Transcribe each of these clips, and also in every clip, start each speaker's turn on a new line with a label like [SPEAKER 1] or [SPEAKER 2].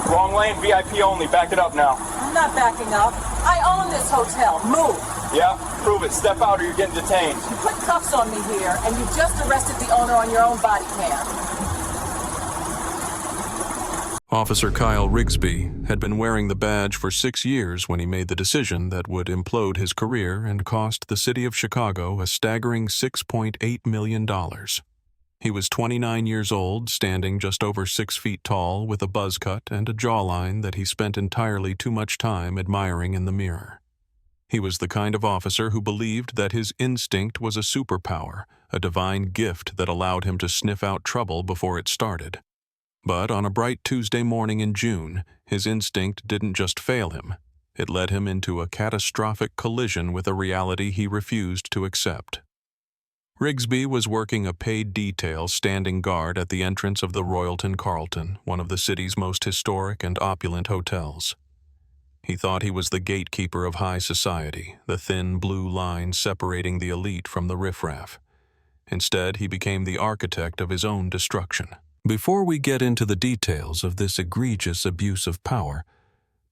[SPEAKER 1] Wrong lane, VIP only. Back it up now.
[SPEAKER 2] I'm not backing up. I own this hotel. Move.
[SPEAKER 1] Yeah, prove it. Step out or you're getting detained.
[SPEAKER 2] You put cuffs on me here, and you just arrested the owner on your own body cam.
[SPEAKER 3] Officer Kyle Rigsby had been wearing the badge for 6 years when he made the decision that would implode his career and cost the city of Chicago a staggering $6.8 million. He was 29 years old, standing just over 6 feet tall, with a buzz cut and a jawline that he spent entirely too much time admiring in the mirror. He was the kind of officer who believed that his instinct was a superpower, a divine gift that allowed him to sniff out trouble before it started. But on a bright Tuesday morning in June, his instinct didn't just fail him. It led him into a catastrophic collision with a reality he refused to accept. Rigsby was working a paid detail standing guard at the entrance of the Royalton Carlton, one of the city's most historic and opulent hotels. He thought he was the gatekeeper of high society, the thin blue line separating the elite from the riffraff. Instead, he became the architect of his own destruction. Before we get into the details of this egregious abuse of power,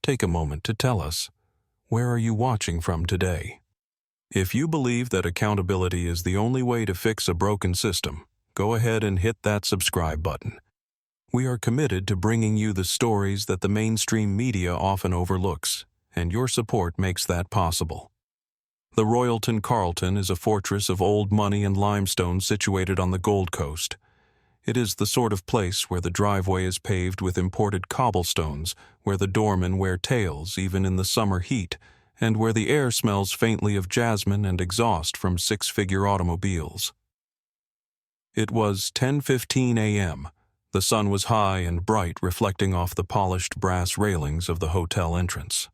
[SPEAKER 3] take a moment to tell us, where are you watching from today? If you believe that accountability is the only way to fix a broken system, go ahead and hit that subscribe button. We are committed to bringing you the stories that the mainstream media often overlooks, and your support makes that possible. The Royalton Carlton is a fortress of old money and limestone situated on the Gold Coast. It is the sort of place where the driveway is paved with imported cobblestones, where the doormen wear tails even in the summer heat, and where the air smells faintly of jasmine and exhaust from 6-figure automobiles. It was 10:15 a.m. The sun was high and bright, reflecting off the polished brass railings of the hotel entrance.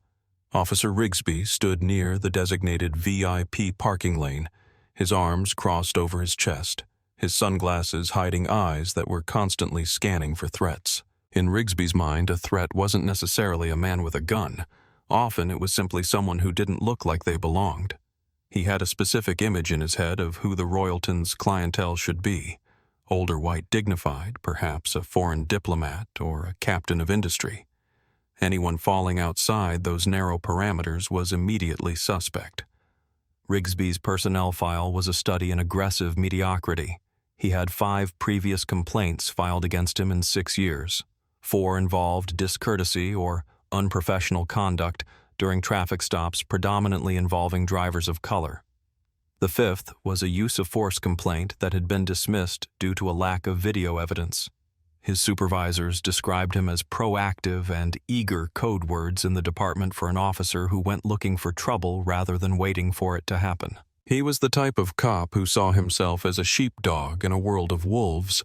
[SPEAKER 3] Officer Rigsby stood near the designated VIP parking lane, his arms crossed over his chest, his sunglasses hiding eyes that were constantly scanning for threats. In Rigsby's mind, a threat wasn't necessarily a man with a gun. Often it was simply someone who didn't look like they belonged. He had a specific image in his head of who the Royalton's clientele should be. Older white dignified, perhaps a foreign diplomat or a captain of industry. Anyone falling outside those narrow parameters was immediately suspect. Rigsby's personnel file was a study in aggressive mediocrity. He had 5 previous complaints filed against him in 6 years. 4 involved discourtesy or unprofessional conduct during traffic stops predominantly involving drivers of color. The 5th was a use of force complaint that had been dismissed due to a lack of video evidence. His supervisors described him as proactive and eager code words in the department for an officer who went looking for trouble rather than waiting for it to happen. He was the type of cop who saw himself as a sheepdog in a world of wolves,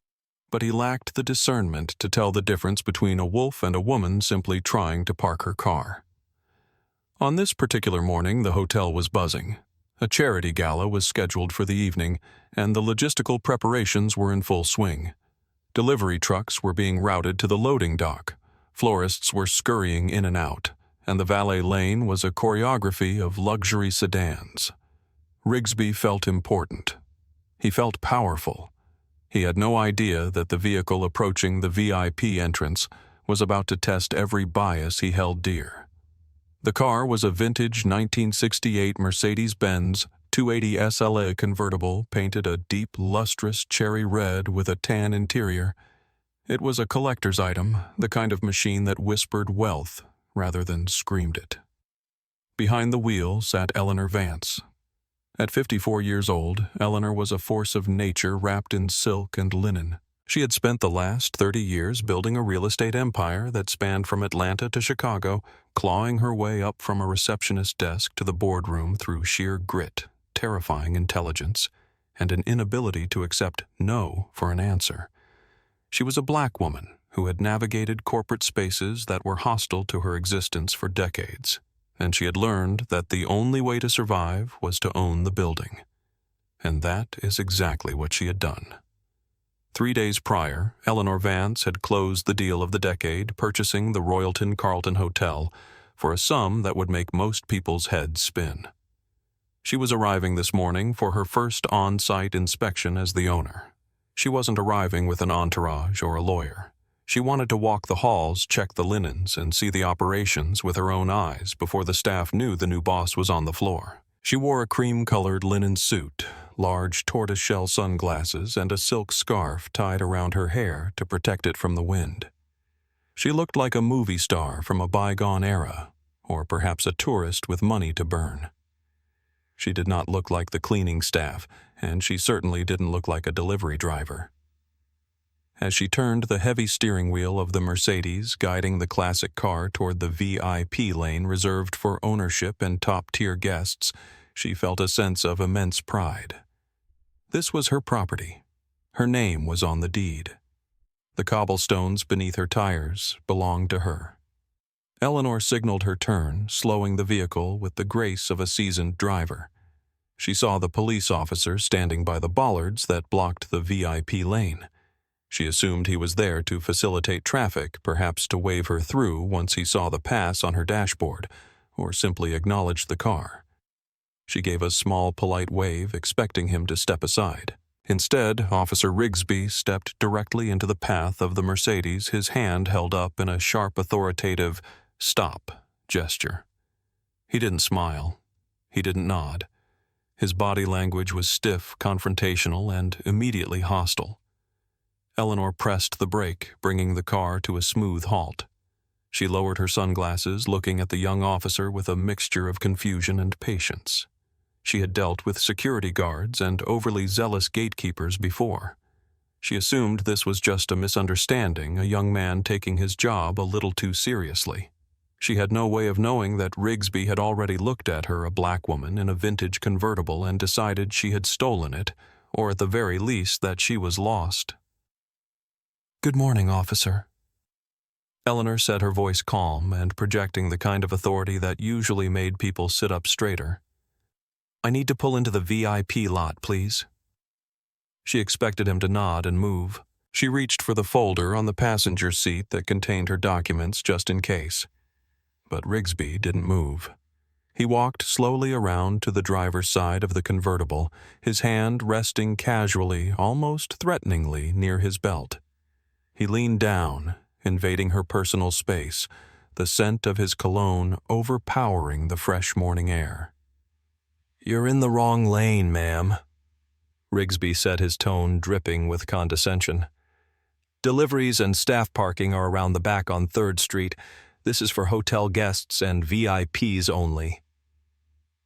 [SPEAKER 3] but he lacked the discernment to tell the difference between a wolf and a woman simply trying to park her car. On this particular morning, the hotel was buzzing. A charity gala was scheduled for the evening, and the logistical preparations were in full swing. Delivery trucks were being routed to the loading dock, florists were scurrying in and out, and the valet lane was a choreography of luxury sedans. Rigsby felt important. He felt powerful. He had no idea that the vehicle approaching the VIP entrance was about to test every bias he held dear. The car was a vintage 1968 Mercedes-Benz 280 SLA convertible painted a deep, lustrous cherry red with a tan interior. It was a collector's item, the kind of machine that whispered wealth rather than screamed it. Behind the wheel sat Eleanor Vance. At 54 years old, Eleanor was a force of nature wrapped in silk and linen. She had spent the last 30 years building a real estate empire that spanned from Atlanta to Chicago, clawing her way up from a receptionist's desk to the boardroom through sheer grit, terrifying intelligence, and an inability to accept no for an answer. She was a black woman who had navigated corporate spaces that were hostile to her existence for decades, and she had learned that the only way to survive was to own the building. And that is exactly what she had done. 3 days prior, Eleanor Vance had closed the deal of the decade, purchasing the Royalton Carlton Hotel for a sum that would make most people's heads spin. She was arriving this morning for her first on-site inspection as the owner. She wasn't arriving with an entourage or a lawyer. She wanted to walk the halls, check the linens, and see the operations with her own eyes before the staff knew the new boss was on the floor. She wore a cream-colored linen suit, large tortoiseshell sunglasses, and a silk scarf tied around her hair to protect it from the wind. She looked like a movie star from a bygone era, or perhaps a tourist with money to burn. She did not look like the cleaning staff, and she certainly didn't look like a delivery driver. As she turned the heavy steering wheel of the Mercedes, guiding the classic car toward the VIP lane reserved for ownership and top-tier guests, she felt a sense of immense pride. This was her property. Her name was on the deed. The cobblestones beneath her tires belonged to her. Eleanor signaled her turn, slowing the vehicle with the grace of a seasoned driver. She saw the police officer standing by the bollards that blocked the VIP lane. She assumed he was there to facilitate traffic, perhaps to wave her through once he saw the pass on her dashboard, or simply acknowledge the car. She gave a small, polite wave, expecting him to step aside. Instead, Officer Rigsby stepped directly into the path of the Mercedes, his hand held up in a sharp, authoritative "stop" gesture. He didn't smile. He didn't nod. His body language was stiff, confrontational, and immediately hostile. Eleanor pressed the brake, bringing the car to a smooth halt. She lowered her sunglasses, looking at the young officer with a mixture of confusion and patience. She had dealt with security guards and overly zealous gatekeepers before. She assumed this was just a misunderstanding, a young man taking his job a little too seriously. She had no way of knowing that Rigsby had already looked at her, a black woman, in a vintage convertible and decided she had stolen it, or at the very least that she was lost. "Good morning, officer." Eleanor said, her voice calm and projecting the kind of authority that usually made people sit up straighter. "I need to pull into the VIP lot, please." She expected him to nod and move. She reached for the folder on the passenger seat that contained her documents just in case. But Rigsby didn't move. He walked slowly around to the driver's side of the convertible, his hand resting casually, almost threateningly, near his belt. He leaned down, invading her personal space, the scent of his cologne overpowering the fresh morning air. "You're in the wrong lane, ma'am," Rigsby said, his tone dripping with condescension. "Deliveries and staff parking are around the back on 3rd Street. This is for hotel guests and VIPs only."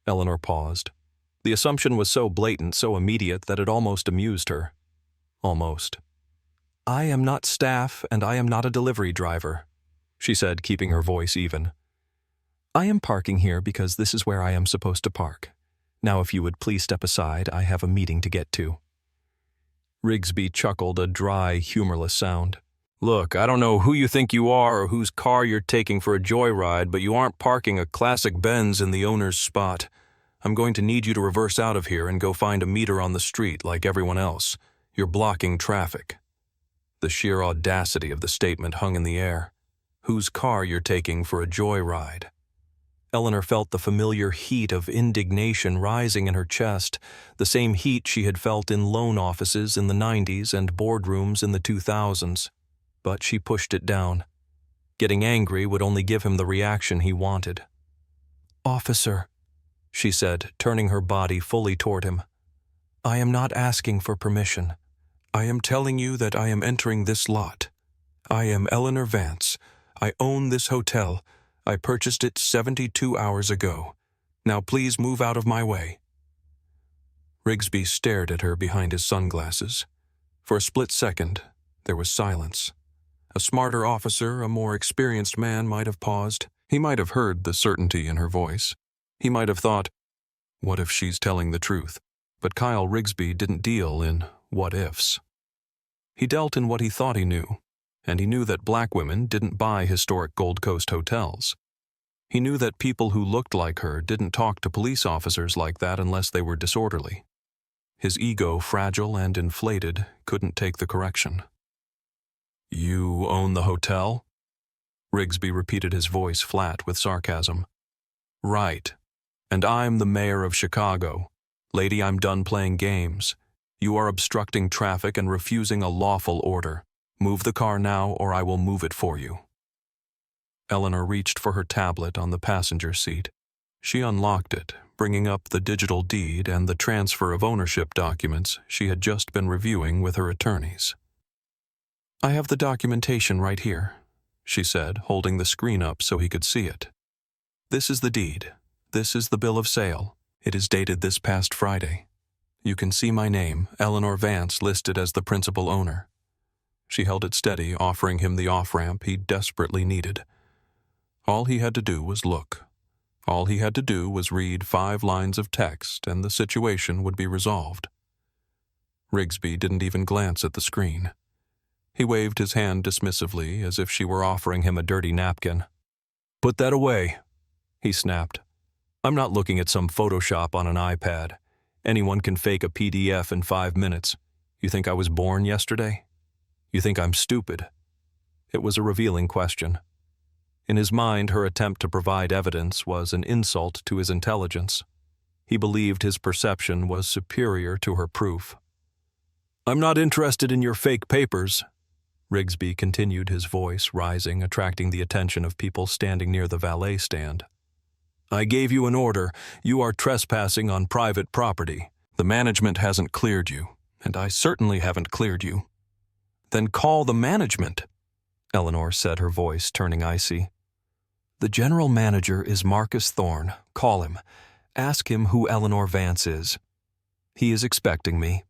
[SPEAKER 3] Eleanor paused. The assumption was so blatant, so immediate, that it almost amused her. Almost. "I am not staff, and I am not a delivery driver," she said, keeping her voice even. "I am parking here because this is where I am supposed to park. Now, if you would please step aside, I have a meeting to get to." Rigsby chuckled, a dry, humorless sound. "Look, I don't know who you think you are or whose car you're taking for a joyride, but you aren't parking a classic Benz in the owner's spot. I'm going to need you to reverse out of here and go find a meter on the street like everyone else. You're blocking traffic." The sheer audacity of the statement hung in the air. Whose car you're taking for a joyride? Eleanor felt the familiar heat of indignation rising in her chest, the same heat she had felt in loan offices in the 90s and boardrooms in the 2000s. But she pushed it down. Getting angry would only give him the reaction he wanted. "Officer," she said, turning her body fully toward him, "I am not asking for permission. I am telling you that I am entering this lot. I am Eleanor Vance. I own this hotel. I purchased it 72 hours ago. Now please move out of my way." Rigsby stared at her behind his sunglasses. For a split second, there was silence. A smarter officer, a more experienced man might have paused. He might have heard the certainty in her voice. He might have thought, what if she's telling the truth? But Kyle Rigsby didn't deal in what-ifs. He dealt in what he thought he knew, and he knew that black women didn't buy historic Gold Coast hotels. He knew that people who looked like her didn't talk to police officers like that unless they were disorderly. His ego, fragile and inflated, couldn't take the correction. "You own the hotel?" Rigsby repeated, his voice flat with sarcasm. "Right. And I'm the mayor of Chicago. Lady, I'm done playing games. You are obstructing traffic and refusing a lawful order. Move the car now or I will move it for you. Eleanor reached for her tablet on the passenger seat. She unlocked it, bringing up the digital deed and the transfer of ownership documents she had just been reviewing with her attorneys. I have the documentation right here, she said, holding the screen up so he could see it. This is the deed. This is the bill of sale. It is dated this past Friday. You can see my name, Eleanor Vance, listed as the principal owner. She held it steady, offering him the off-ramp he desperately needed. All he had to do was look. All he had to do was read 5 lines of text, and the situation would be resolved. Rigsby didn't even glance at the screen. He waved his hand dismissively, as if she were offering him a dirty napkin. Put that away, he snapped. I'm not looking at some Photoshop on an iPad. Anyone can fake a PDF in 5 minutes. You think I was born yesterday? You think I'm stupid? It was a revealing question. In his mind, her attempt to provide evidence was an insult to his intelligence. He believed his perception was superior to her proof. I'm not interested in your fake papers, Rigsby continued, his voice rising, attracting the attention of people standing near the valet stand. I gave you an order. You are trespassing on private property. The management hasn't cleared you, and I certainly haven't cleared you. Then call the management, Eleanor said, her voice turning icy. The general manager is Marcus Thorne. Call him. Ask him who Eleanor Vance is. He is expecting me.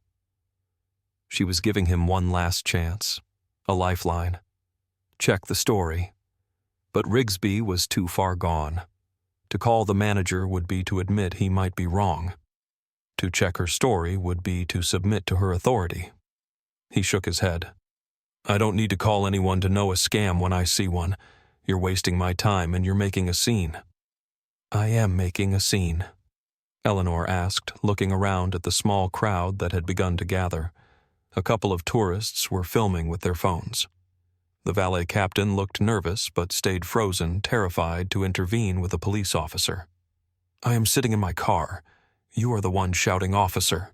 [SPEAKER 3] She was giving him one last chance, a lifeline. Check the story. But Rigsby was too far gone. To call the manager would be to admit he might be wrong. To check her story would be to submit to her authority. He shook his head. I don't need to call anyone to know a scam when I see one. You're wasting my time and you're making a scene. I am making a scene, Eleanor asked, looking around at the small crowd that had begun to gather. A couple of tourists were filming with their phones. The valet captain looked nervous but stayed frozen, terrified to intervene with a police officer. I am sitting in my car. You are the one shouting, officer.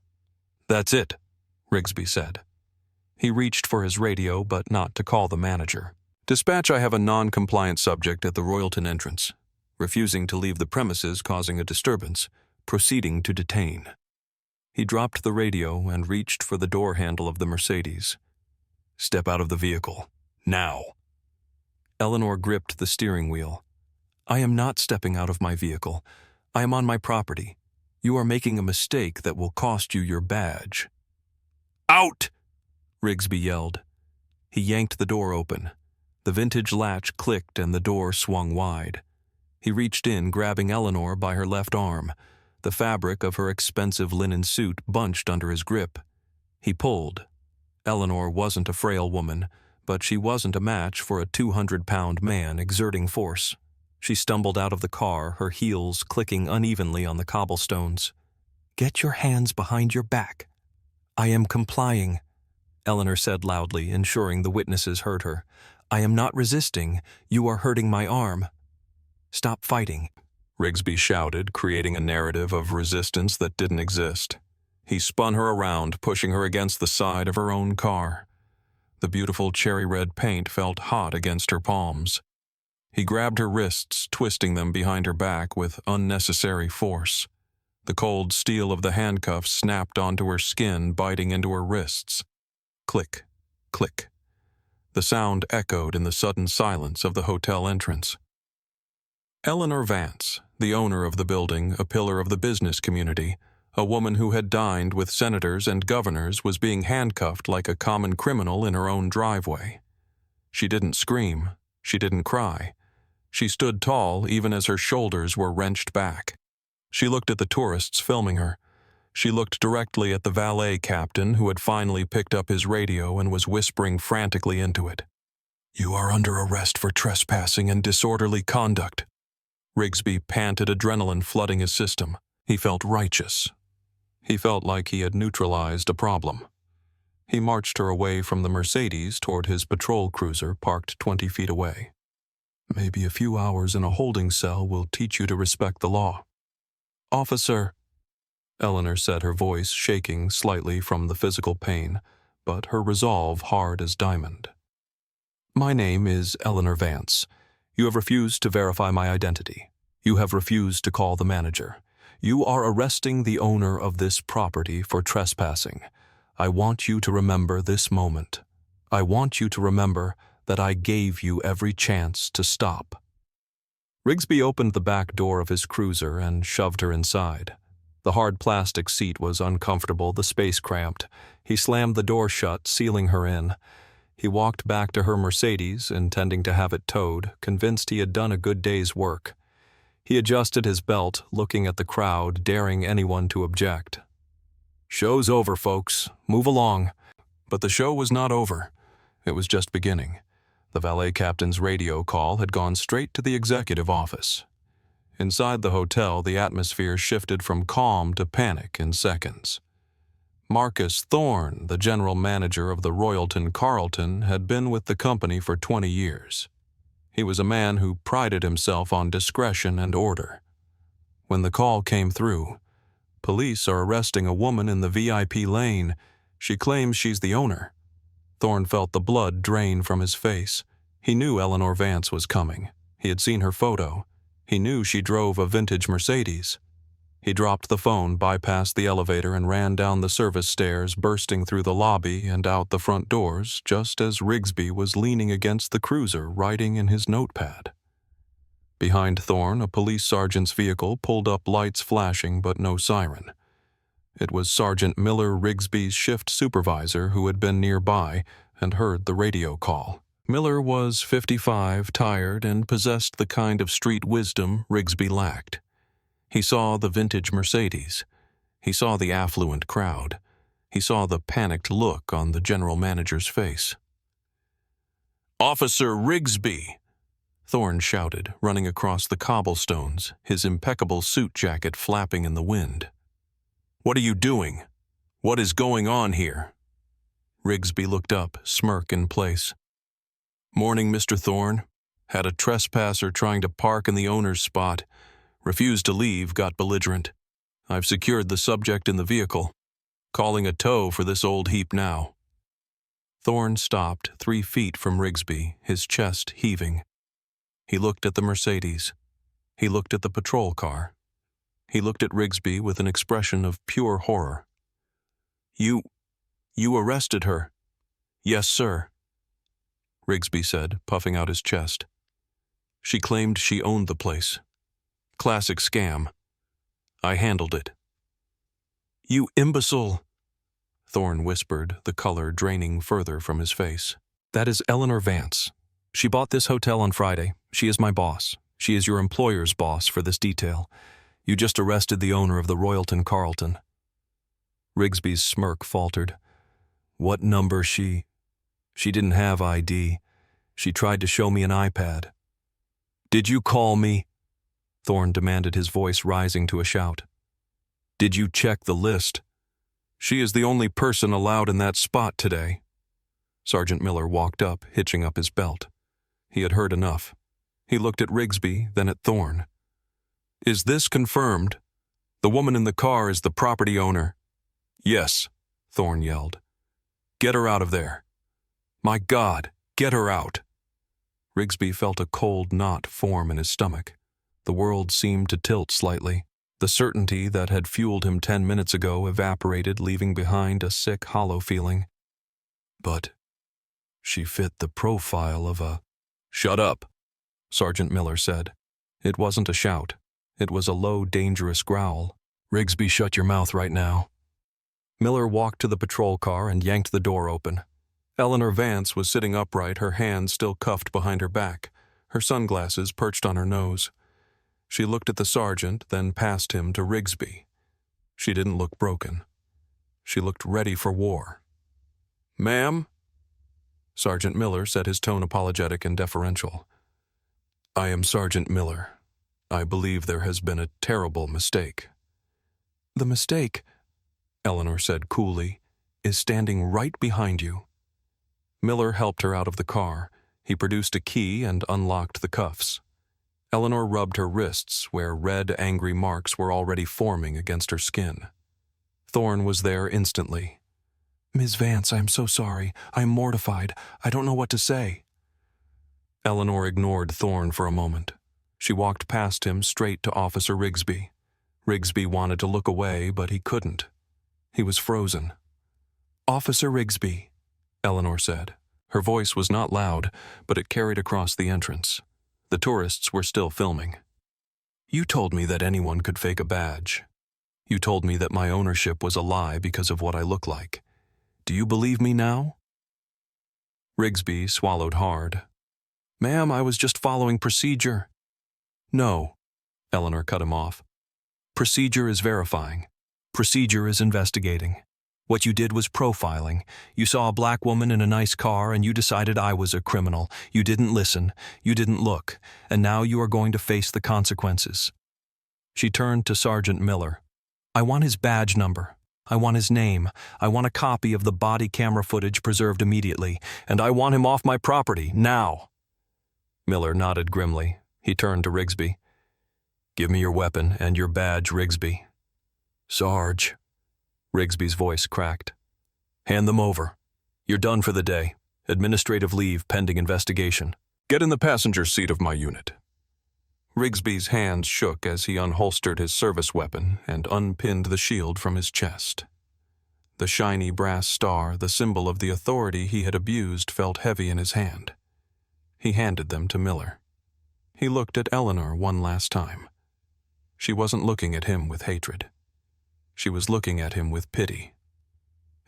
[SPEAKER 3] That's it, Rigsby said. He reached for his radio, but not to call the manager. Dispatch, I have a non-compliant subject at the Royalton entrance, refusing to leave the premises, causing a disturbance, proceeding to detain. He dropped the radio and reached for the door handle of the Mercedes. Step out of the vehicle. Now. Eleanor gripped the steering wheel. I am not stepping out of my vehicle. I am on my property. You are making a mistake that will cost you your badge. Out! Rigsby yelled. He yanked the door open. The vintage latch clicked and the door swung wide. He reached in, grabbing Eleanor by her left arm. The fabric of her expensive linen suit bunched under his grip. He pulled. Eleanor wasn't a frail woman, but she wasn't a match for a 200-pound man exerting force. She stumbled out of the car, her heels clicking unevenly on the cobblestones. Get your hands behind your back. I am complying, Eleanor said loudly, ensuring the witnesses heard her. I am not resisting. You are hurting my arm. Stop fighting, Rigsby shouted, creating a narrative of resistance that didn't exist. He spun her around, pushing her against the side of her own car. The beautiful cherry-red paint felt hot against her palms. He grabbed her wrists, twisting them behind her back with unnecessary force. The cold steel of the handcuffs snapped onto her skin, biting into her wrists. Click, click. The sound echoed in the sudden silence of the hotel entrance. Eleanor Vance, the owner of the building, a pillar of the business community, a woman who had dined with senators and governors, was being handcuffed like a common criminal in her own driveway. She didn't scream. She didn't cry. She stood tall even as her shoulders were wrenched back. She looked at the tourists filming her. She looked directly at the valet captain who had finally picked up his radio and was whispering frantically into it. You are under arrest for trespassing and disorderly conduct. Rigsby panted, adrenaline flooding his system. He felt righteous. He felt like he had neutralized a problem. He marched her away from the Mercedes toward his patrol cruiser parked 20 feet away. Maybe a few hours in a holding cell will teach you to respect the law. Officer, Eleanor said, her voice shaking slightly from the physical pain, but her resolve hard as diamond. My name is Eleanor Vance. You have refused to verify my identity. You have refused to call the manager. You are arresting the owner of this property for trespassing. I want you to remember this moment. I want you to remember that I gave you every chance to stop. Rigsby opened the back door of his cruiser and shoved her inside. The hard plastic seat was uncomfortable, the space cramped. He slammed the door shut, sealing her in. He walked back to her Mercedes, intending to have it towed, convinced he had done a good day's work. He adjusted his belt, looking at the crowd, daring anyone to object. "Show's over, folks. Move along." But the show was not over. It was just beginning. The valet captain's radio call had gone straight to the executive office. Inside the hotel, the atmosphere shifted from calm to panic in seconds. Marcus Thorne, the general manager of the Royalton Carlton, had been with the company for 20 years. He was a man who prided himself on discretion and order. When the call came through, "Police are arresting a woman in the VIP lane. She claims she's the owner." Thorne felt the blood drain from his face. He knew Eleanor Vance was coming. He had seen her photo. He knew she drove a vintage Mercedes. He dropped the phone, bypassed the elevator, and ran down the service stairs, bursting through the lobby and out the front doors, just as Rigsby was leaning against the cruiser, writing in his notepad. Behind Thorne, a police sergeant's vehicle pulled up, lights flashing but no siren. It was Sergeant Miller, Rigsby's shift supervisor, who had been nearby and heard the radio call. Miller was 55, tired, and possessed the kind of street wisdom Rigsby lacked. He saw the vintage Mercedes. He saw the affluent crowd. He saw the panicked look on the general manager's face. "Officer Rigsby!" Thorne shouted, running across the cobblestones, his impeccable suit jacket flapping in the wind. "What are you doing? What is going on here?" Rigsby looked up, smirk in place. "Morning, Mr. Thorne. Had a trespasser trying to park in the owner's spot. Refused to leave, got belligerent. I've secured the subject in the vehicle. Calling a tow for this old heap now." Thorne stopped 3 feet from Rigsby, his chest heaving. He looked at the Mercedes. He looked at the patrol car. He looked at Rigsby with an expression of pure horror. You arrested her?" "Yes, sir," Rigsby said, puffing out his chest. "She claimed she owned the place. Classic scam. I handled it." "You imbecile," Thorne whispered, the color draining further from his face. "That is Eleanor Vance. She bought this hotel on Friday. She is my boss. She is your employer's boss for this detail. You just arrested the owner of the Royalton Carlton." Rigsby's smirk faltered. "What number she didn't have ID. She tried to show me an iPad." "Did you call me?" Thorne demanded, his voice rising to a shout. "Did you check the list? She is the only person allowed in that spot today." Sergeant Miller walked up, hitching up his belt. He had heard enough. He looked at Rigsby, then at Thorne. "Is this confirmed? The woman in the car is the property owner?" "Yes," Thorne yelled. "Get her out of there. My God, get her out." Rigsby felt a cold knot form in his stomach. The world seemed to tilt slightly. The certainty that had fueled him 10 minutes ago evaporated, leaving behind a sick, hollow feeling. But she fit the profile of a... "Shut up," Sergeant Miller said. It wasn't a shout. It was a low, dangerous growl. "Rigsby, shut your mouth right now." Miller walked to the patrol car and yanked the door open. Eleanor Vance was sitting upright, her hands still cuffed behind her back, her sunglasses perched on her nose. She looked at the sergeant, then past him to Rigsby. She didn't look broken. She looked ready for war. "Ma'am?" Sergeant Miller said, his tone apologetic and deferential. "I am Sergeant Miller. I believe there has been a terrible mistake." "The mistake," Eleanor said coolly, "is standing right behind you." Miller helped her out of the car. He produced a key and unlocked the cuffs. Eleanor rubbed her wrists, where red, angry marks were already forming against her skin. Thorne was there instantly. "Ms. Vance, I am so sorry. I am mortified. I don't know what to say." Eleanor ignored Thorne for a moment. She walked past him straight to Officer Rigsby. Rigsby wanted to look away, but he couldn't. He was frozen. "Officer Rigsby," Eleanor said. Her voice was not loud, but it carried across the entrance. The tourists were still filming. "You told me that anyone could fake a badge. You told me that my ownership was a lie because of what I look like. Do you believe me now?" Rigsby swallowed hard. "Ma'am, I was just following procedure." "No," Eleanor cut him off. "Procedure is verifying. Procedure is investigating. What you did was profiling. You saw a black woman in a nice car and you decided I was a criminal. You didn't listen. You didn't look. And now you are going to face the consequences." She turned to Sergeant Miller. "I want his badge number. I want his name. I want a copy of the body camera footage preserved immediately. And I want him off my property, now." Miller nodded grimly. He turned to Rigsby. "Give me your weapon and your badge, Rigsby." "Sarge." Rigsby's voice cracked. "Hand them over. You're done for the day. Administrative leave pending investigation. Get in the passenger seat of my unit." Rigsby's hands shook as he unholstered his service weapon and unpinned the shield from his chest. The shiny brass star, the symbol of the authority he had abused, felt heavy in his hand. He handed them to Miller. He looked at Eleanor one last time. She wasn't looking at him with hatred. She was looking at him with pity.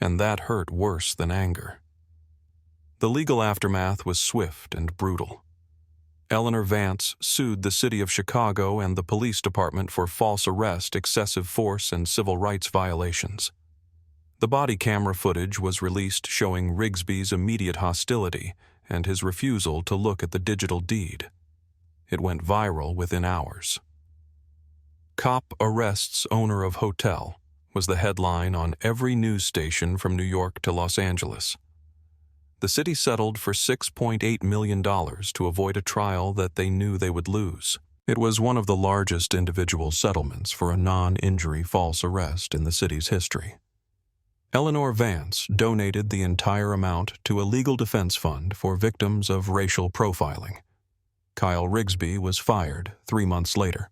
[SPEAKER 3] And that hurt worse than anger. The legal aftermath was swift and brutal. Eleanor Vance sued the city of Chicago and the police department for false arrest, excessive force, and civil rights violations. The body camera footage was released showing Rigsby's immediate hostility and his refusal to look at the digital deed. It went viral within hours. "Cop arrests owner of hotel" was the headline on every news station from New York to Los Angeles. The city settled for $6.8 million to avoid a trial that they knew they would lose. It was one of the largest individual settlements for a non-injury false arrest in the city's history. Eleanor Vance donated the entire amount to a legal defense fund for victims of racial profiling. Kyle Rigsby was fired 3 months later.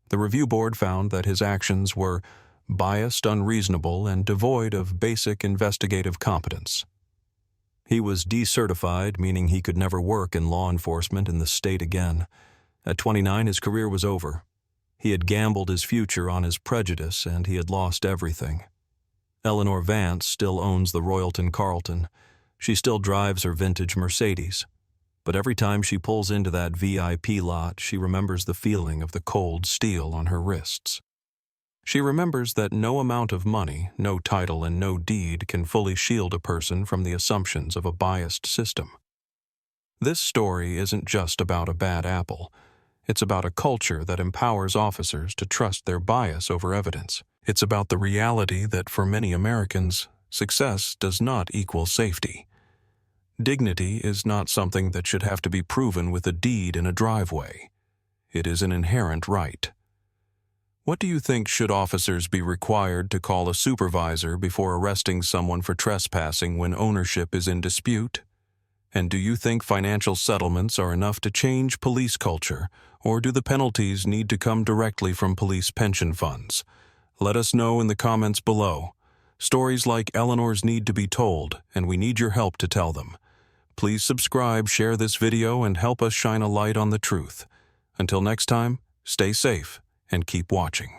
[SPEAKER 3] The review board found that his actions were biased, unreasonable, and devoid of basic investigative competence. He was decertified, meaning he could never work in law enforcement in the state again. At 29, his career was over. He had gambled his future on his prejudice, and he had lost everything. Eleanor Vance still owns the Royalton Carlton. She still drives her vintage Mercedes. But every time she pulls into that VIP lot, she remembers the feeling of the cold steel on her wrists. She remembers that no amount of money, no title, and no deed can fully shield a person from the assumptions of a biased system. This story isn't just about a bad apple. It's about a culture that empowers officers to trust their bias over evidence. It's about the reality that for many Americans, success does not equal safety. Dignity is not something that should have to be proven with a deed in a driveway. It is an inherent right. What do you think should officers be required to call a supervisor before arresting someone for trespassing when ownership is in dispute? And do you think financial settlements are enough to change police culture, or do the penalties need to come directly from police pension funds? Let us know in the comments below. Stories like Eleanor's need to be told, and we need your help to tell them. Please subscribe, share this video, and help us shine a light on the truth. Until next time, stay safe and keep watching.